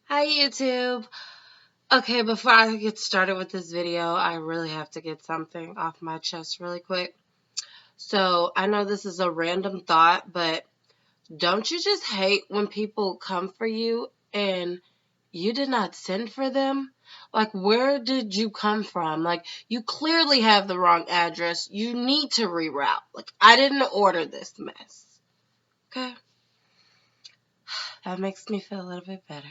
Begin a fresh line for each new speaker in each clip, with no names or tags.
Hi YouTube. Okay, before I get started with this video, I really have to get something off my chest really quick. So, I know this is a random thought, but don't you just hate when people come for you and you did not send for them? Like, where did you come from? Like, you clearly have the wrong address. You need to reroute. Like, I didn't order this mess. Okay? That makes me feel a little bit better.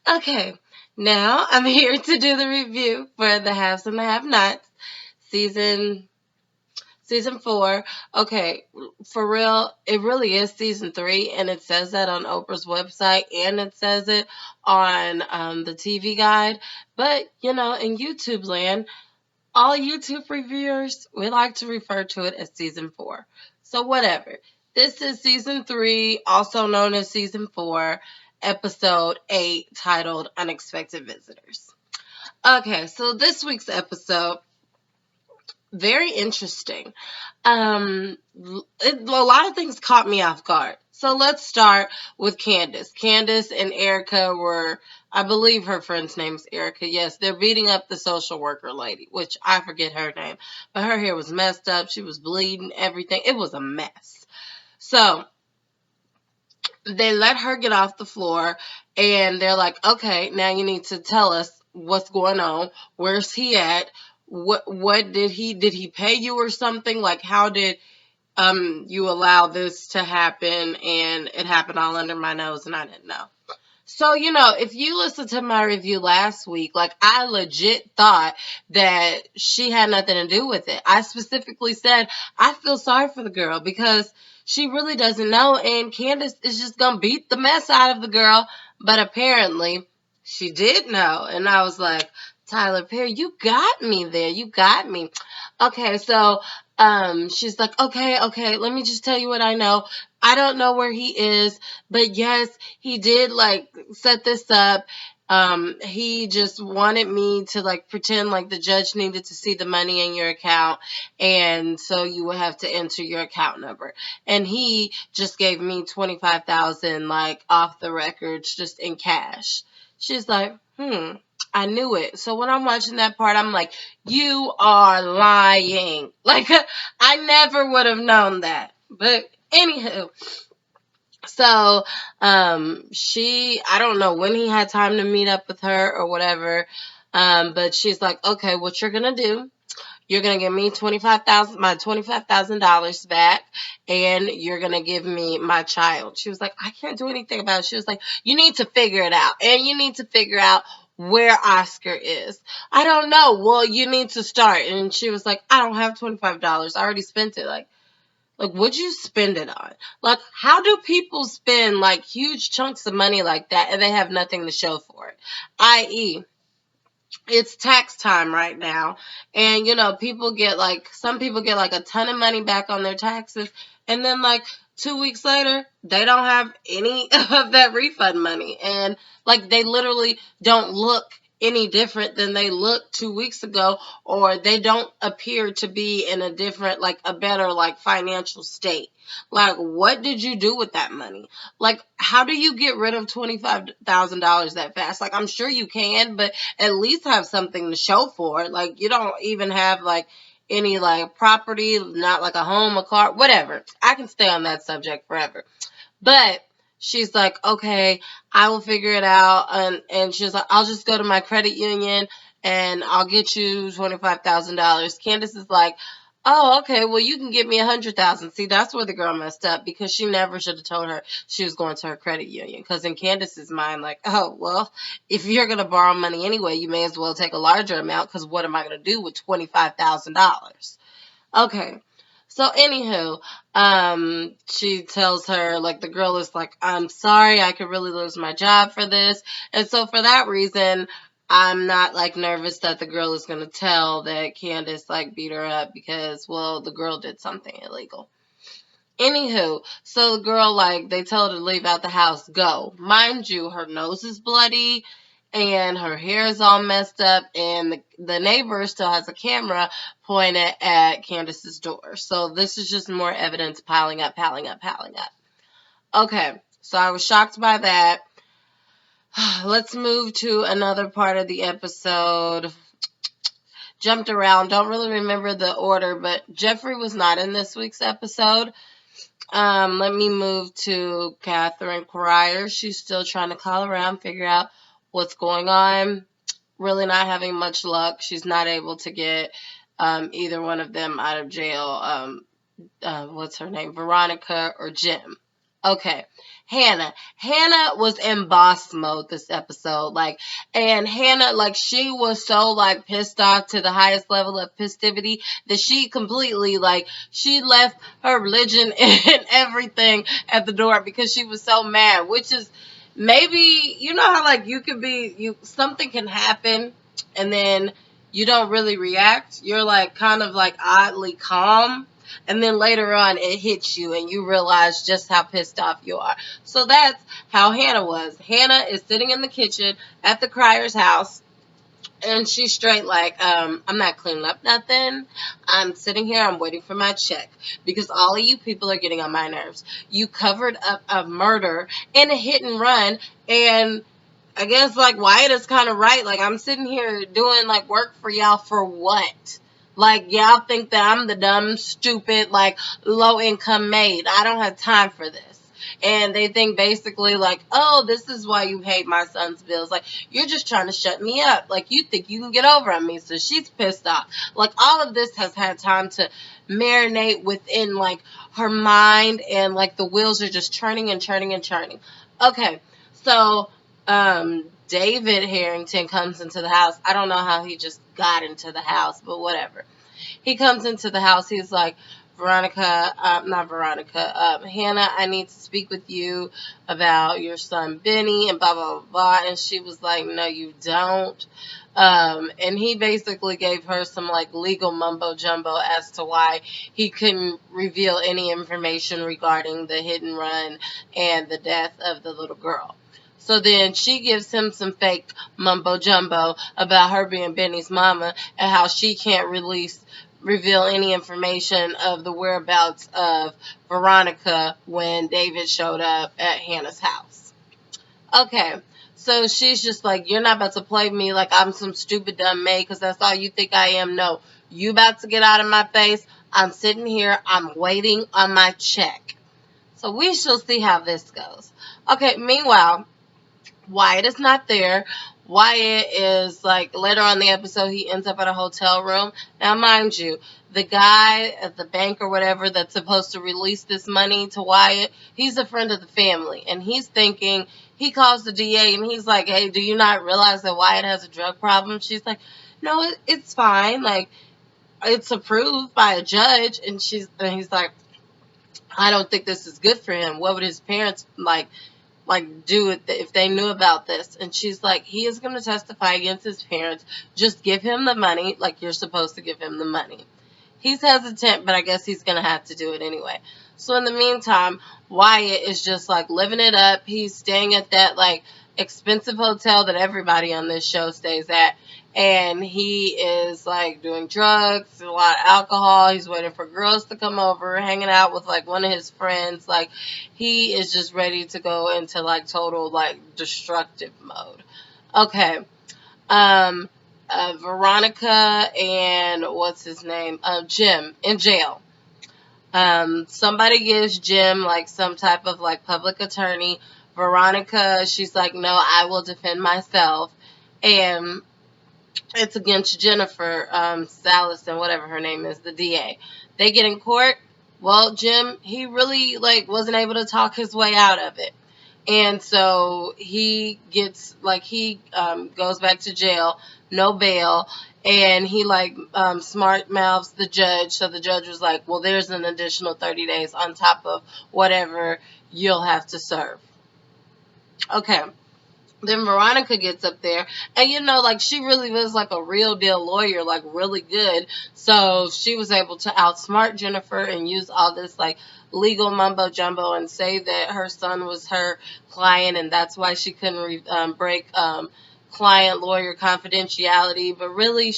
Okay, now I'm here to do the review for the Haves and the Have-Nots, season season 4. Okay, for real, it really is season 3, and it says that on Oprah's website, and it says it on the TV guide. But in YouTube land, all YouTube reviewers, we like to refer to it as season 4. So whatever. This is season 3, also known as season 4, episode 8, titled Unexpected Visitors. Okay, so this week's episode, very interesting. A lot of things caught me off guard. So let's start with Candace. Candace and Erica were, I believe her friend's name is Erica. Yes, they're beating up the social worker lady, which I forget her name. But her hair was messed up. She was bleeding, everything. It was a mess. So they let her get off the floor and they're like, okay, now you need to tell us what's going on. Where's he at? What did he pay you or something? Like, how did you allow this to happen? And it happened all under my nose and I didn't know. So, if you listened to my review last week, like, I legit thought that she had nothing to do with it. I specifically said, I feel sorry for the girl because she really doesn't know, and Candace is just going to beat the mess out of the girl. But apparently, she did know. And I was like, Tyler Perry, you got me there. You got me. Okay, so she's like, okay, let me just tell you what I know. I don't know where he is, but yes, he did like set this up. He just wanted me to like pretend like the judge needed to see the money in your account, and so you would have to enter your account number. And he just gave me 25,000 like off the records, just in cash. She's like, I knew it. So when I'm watching that part, I'm like, you are lying. Like, I never would have known that. But anywho, so I don't know when he had time to meet up with her or whatever. But she's like, okay, what you're gonna do? You're gonna give me $25,000 back, and you're gonna give me my child. She was like, I can't do anything about it. She was like, you need to figure it out, and you need to figure out where Oscar is. I don't know. Well, you need to start. And she was like, I don't have $25. I already spent it. Like, what'd you spend it on? Like, how do people spend like huge chunks of money like that and they have nothing to show for it? I.e., it's tax time right now, and some people get like a ton of money back on their taxes, and then like 2 weeks later they don't have any of that refund money, and like they literally don't look any different than they looked 2 weeks ago, or they don't appear to be in a different, like a better like financial state. Like, what did you do with that money? Like, how do you get rid of $25,000 that fast? Like, I'm sure you can, but at least have something to show for it. Like, you don't even have like any like property, not like a home, a car, whatever. I can stay on that subject forever. But she's like, okay, I will figure it out. And she's like, I'll just go to my credit union and I'll get you $25,000. Candace is like, oh, okay, well, you can give me 100,000. See, that's where the girl messed up, because she never should have told her she was going to her credit union. Because in Candace's mind, like, oh, well, if you're going to borrow money anyway, you may as well take a larger amount, because what am I going to do with $25,000? Okay. So anywho, she tells her, like, the girl is like, I'm sorry, I could really lose my job for this. And so for that reason, I'm not like nervous that the girl is gonna tell that Candace like beat her up, because, well, the girl did something illegal. Anywho, so the girl, like, they tell her to leave out the house, go. Mind you, her nose is bloody and her hair is all messed up, and the neighbor still has a camera pointed at Candace's door. So this is just more evidence piling up, piling up, piling up. Okay, so I was shocked by that. Let's move to another part of the episode. Jumped around, don't really remember the order, but Jeffrey was not in this week's episode. Let me move to Catherine Crier. She's still trying to call around, figure out what's going on. Really not having much luck. She's not able to get either one of them out of jail. What's her name? Veronica or Jim. Okay. Hannah. Hannah was in boss mode this episode. And Hannah, she was so, pissed off to the highest level of festivity that she completely, she left her religion and everything at the door because she was so mad, which is maybe, you know how, you could be, something can happen and then you don't really react. You're, kind of, oddly calm. And then later on, it hits you and you realize just how pissed off you are. So that's how Hannah was. Hannah is sitting in the kitchen at the Crier's house. And she's straight I'm not cleaning up nothing. I'm sitting here. I'm waiting for my check. Because all of you people are getting on my nerves. You covered up a murder and a hit and run. And I guess, Wyatt is kind of right. I'm sitting here doing, work for y'all for what? Y'all think that I'm the dumb, stupid, low-income maid. I don't have time for this. And they think basically, oh, this is why you hate my son's bills. You're just trying to shut me up. You think you can get over on me. So she's pissed off. All of this has had time to marinate within, her mind. And, the wheels are just churning and churning and churning. Okay, so David Harrington comes into the house. I don't know how he just got into the house, but whatever. He comes into the house. He's like, Hannah, I need to speak with you about your son Benny and blah, blah, blah, blah. And she was like, no, you don't. And he basically gave her some legal mumbo jumbo as to why he couldn't reveal any information regarding the hit and run and the death of the little girl. So then she gives him some fake mumbo jumbo about her being Benny's mama and how she can't reveal any information of the whereabouts of Veronica when David showed up at Hannah's house. Okay, so she's just like, you're not about to play me like I'm some stupid dumb maid because that's all you think I am. No, you about to get out of my face. I'm sitting here. I'm waiting on my check. So we shall see how this goes. Okay, meanwhile, Wyatt is not there. Wyatt is later on in the episode, he ends up at a hotel room. Now, mind you, the guy at the bank or whatever that's supposed to release this money to Wyatt, he's a friend of the family. And he's thinking, he calls the DA and he's like, hey, do you not realize that Wyatt has a drug problem? She's like, no, it's fine. It's approved by a judge. And he's like, I don't think this is good for him. What would his parents do it if they knew about this? And she's like, he is going to testify against his parents. Just give him the money you're supposed to give him the money. He's hesitant, but I guess he's going to have to do it anyway. So in the meantime, Wyatt is just living it up. He's staying at that expensive hotel that everybody on this show stays at. And he is doing drugs, a lot of alcohol. He's waiting for girls to come over, hanging out with one of his friends. He is just ready to go into total destructive mode. Okay. Veronica and what's his name? Jim in jail. Somebody gives Jim some type of public attorney. Veronica, she's like, no, I will defend myself. And it's against Jennifer Salison, whatever her name is, the DA. They get in court. Well, Jim, he really wasn't able to talk his way out of it. And so he gets he goes back to jail, no bail, and he smart mouths the judge. So the judge was like, well, there's an additional 30 days on top of whatever you'll have to serve. Okay. Then Veronica gets up there, and she really was a real deal lawyer, really good. So she was able to outsmart Jennifer and use all this legal mumbo jumbo and say that her son was her client, and that's why she couldn't break client lawyer confidentiality. But really,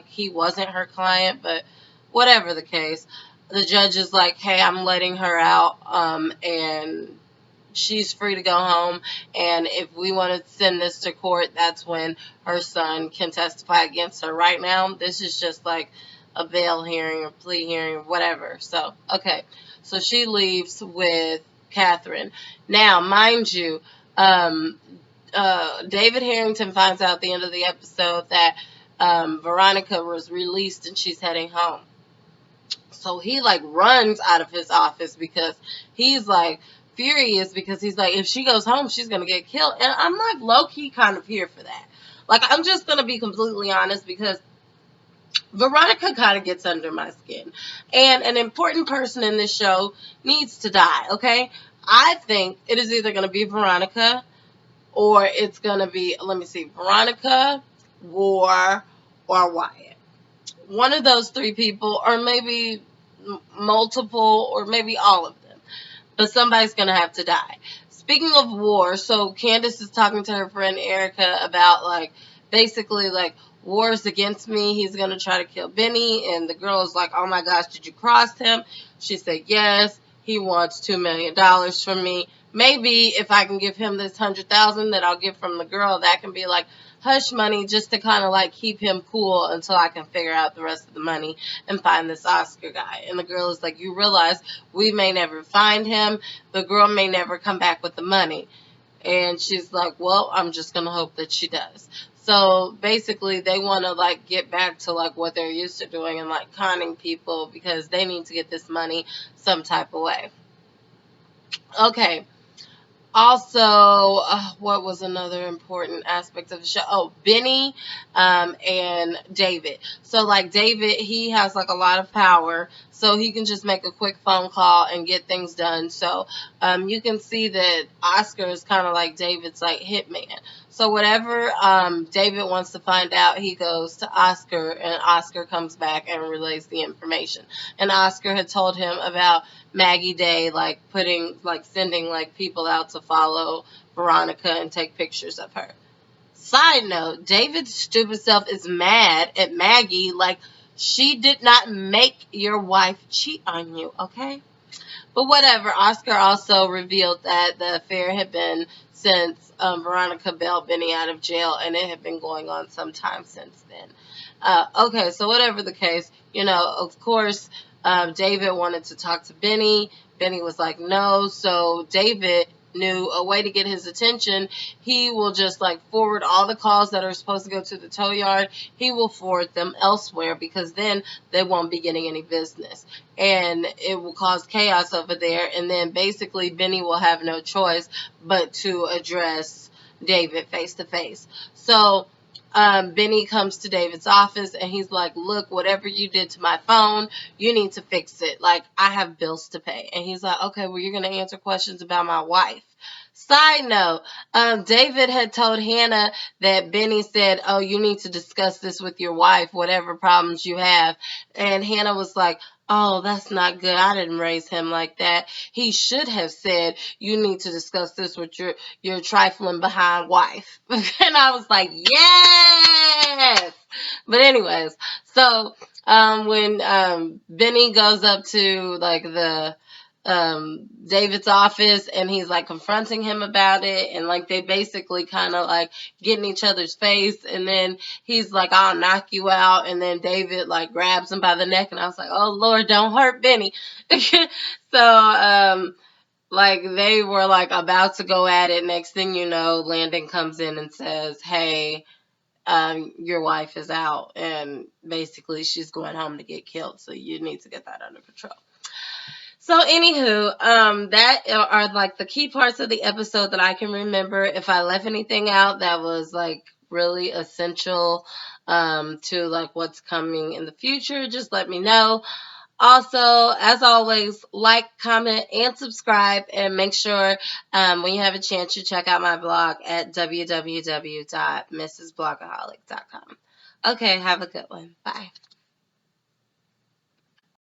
he wasn't her client. But whatever the case, the judge is like, hey, I'm letting her out, and she's free to go home. And if we want to send this to court, that's when her son can testify against her. Right now, this is just like a bail hearing or plea hearing or whatever. So, okay. So she leaves with Catherine. Now, mind you, David Harrington finds out at the end of the episode that Veronica was released and she's heading home. So he like runs out of his office because he's like furious, because he's like, if she goes home, she's gonna get killed. And I'm like low key kind of here for that. Like, I'm just gonna be completely honest, because Veronica kind of gets under my skin, and an important person in this show needs to die. Okay, I think it is either gonna be Veronica, or it's gonna be, let me see, Veronica, War, or Wyatt. One of those three people, or maybe multiple, or maybe all of them. But somebody's going to have to die. Speaking of War, so Candace is talking to her friend Erica about, like, basically, like, War's against me. He's going to try to kill Benny. And the girl is like, oh my gosh, did you cross him? She said, yes. He wants $2 million from me. Maybe if I can give him this $100,000 that I'll get from the girl, that can be like hush money, just to kind of like keep him cool until I can figure out the rest of the money and find this Oscar guy. And the girl is like, you realize we may never find him. The girl may never come back with the money. And she's like, well, I'm just going to hope that she does. So basically they want to like get back to like what they're used to doing and like conning people, because they need to get this money some type of way. Okay. Also, what was another important aspect of the show? Oh, Benny and David. So, like, David, he has, like, a lot of power, so he can just make a quick phone call and get things done. So, you can see that Oscar is kind of like David's, like, hitman. So, whatever David wants to find out, he goes to Oscar, and Oscar comes back and relays the information. And Oscar had told him about Maggie Day, like sending like people out to follow Veronica and take pictures of her. Side note, David's stupid self is mad at Maggie, like, she did not make your wife cheat on you, okay? But whatever. Oscar also revealed that the affair had been since Veronica bailed Benny out of jail, and it had been going on sometime since then. Okay, so whatever the case, of course, David wanted to talk to Benny. Benny was like, no. So David knew a way to get his attention. He will just like forward all the calls that are supposed to go to the tow yard. He will forward them elsewhere, because then they won't be getting any business. And it will cause chaos over there. And then basically Benny will have no choice but to address David face to face. So Benny comes to David's office and he's like, look, whatever you did to my phone, you need to fix it. Like, I have bills to pay. And he's like, okay, well, you're going to answer questions about my wife. Side note, David had told Hannah that Benny said, oh, you need to discuss this with your wife, whatever problems you have. And Hannah was like, oh, that's not good. I didn't raise him like that. He should have said, you need to discuss this with your trifling behind wife. And I was like, yes! But anyways, so when Benny goes up to like the David's office and he's like confronting him about it, and like they basically kind of like get in each other's face, and then he's like, I'll knock you out, and then David like grabs him by the neck, and I was like, oh Lord, don't hurt Benny. So like they were like about to go at it. Next thing you know, Landon comes in and says, hey, your wife is out, and basically she's going home to get killed, so you need to get that under control. So anywho, that are like the key parts of the episode that I can remember. If I left anything out that was like really essential to like what's coming in the future, just let me know. Also, as always, like, comment, and subscribe, and make sure when you have a chance you check out my blog at www.mrsblogaholic.com. Okay, have a good one. Bye.